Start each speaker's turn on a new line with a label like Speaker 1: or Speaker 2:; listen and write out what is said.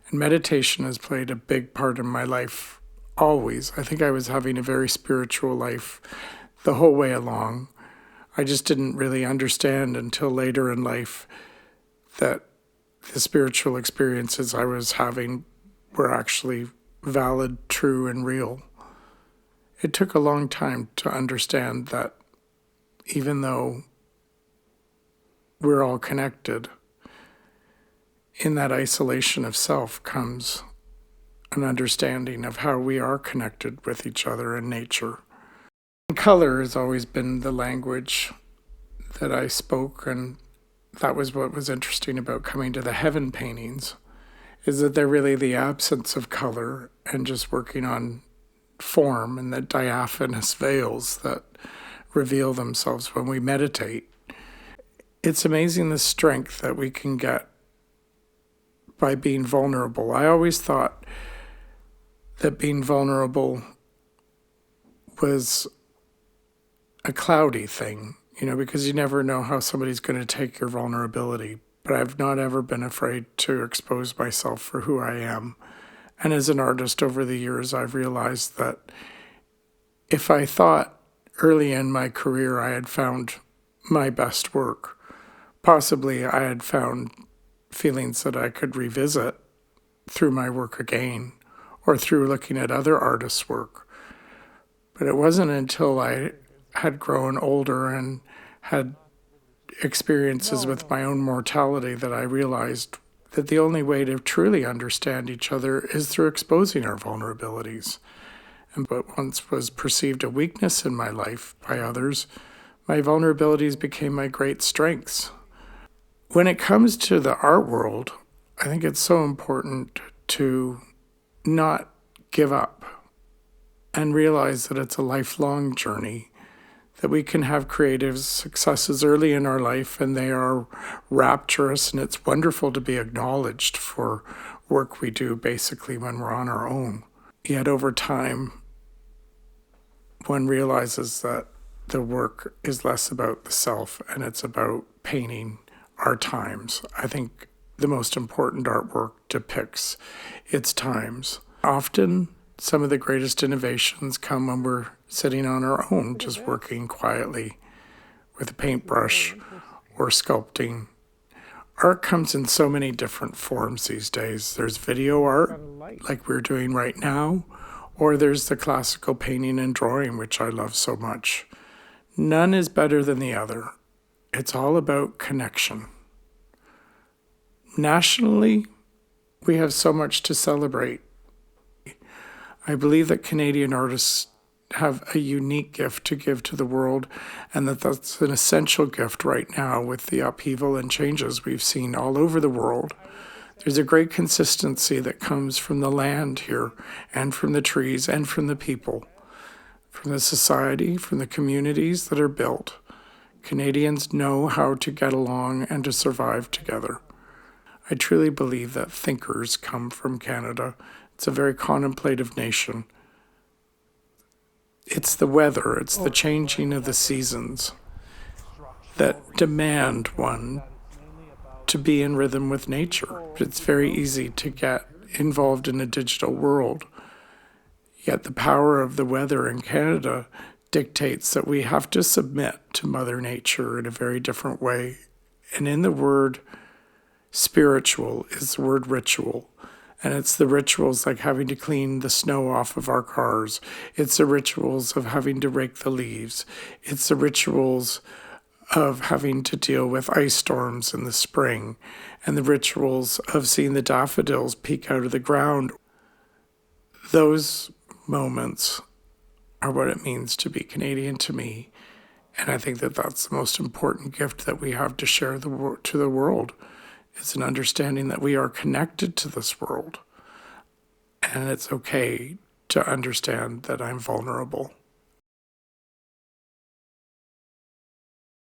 Speaker 1: And meditation has played a big part in my life always. I think I was having a very spiritual life the whole way along. I just didn't really understand until later in life that the spiritual experiences I was having were actually valid, true, and real. It took a long time to understand that even though we're all connected, in that isolation of self comes an understanding of how we are connected with each other and nature. Color has always been the language that I spoke, and that was what was interesting about coming to the heaven paintings, is that they're really the absence of color and just working on form and the diaphanous veils that reveal themselves when we meditate. It's amazing the strength that we can get by being vulnerable. I always thought that being vulnerable was a cloudy thing, because you never know how somebody's going to take your vulnerability. But I've not ever been afraid to expose myself for who I am. And as an artist over the years, I've realized that if I thought early in my career I had found my best work, possibly I had found feelings that I could revisit through my work again or through looking at other artists' work. But it wasn't until I had grown older and had experiences with my own mortality that I realized that the only way to truly understand each other is through exposing our vulnerabilities. And what once was perceived a weakness in my life by others, my vulnerabilities became my great strengths. When it comes to the art world, I think it's so important to not give up and realize that it's a lifelong journey, that we can have creative successes early in our life and they are rapturous, and it's wonderful to be acknowledged for work we do basically when we're on our own. Yet over time, one realizes that the work is less about the self and it's about painting our times. I think the most important artwork depicts its times. Often, some of the greatest innovations come when we're sitting on our own, just working quietly with a paintbrush or sculpting. Art comes in so many different forms these days. There's video art, like we're doing right now, or there's the classical painting and drawing, which I love so much. None is better than the other. It's all about connection. Nationally, we have so much to celebrate. I believe that Canadian artists have a unique gift to give to the world, and that's an essential gift right now with the upheaval and changes we've seen all over the world. There's a great consistency that comes from the land here, and from the trees, and from the people, from the society, from the communities that are built. Canadians know how to get along and to survive together. I truly believe that thinkers come from Canada. It's a very contemplative nation. It's the weather, it's the changing of the seasons that demand one to be in rhythm with nature. It's very easy to get involved in a digital world. Yet the power of the weather in Canada dictates that we have to submit to Mother Nature in a very different way. And in the word spiritual is the word ritual. And it's the rituals like having to clean the snow off of our cars. It's the rituals of having to rake the leaves. It's the rituals of having to deal with ice storms in the spring, and the rituals of seeing the daffodils peek out of the ground. Those moments are what it means to be Canadian to me. And I think that that's the most important gift that we have to share to the world. It's an understanding that we are connected to this world. And it's okay to understand that I'm vulnerable.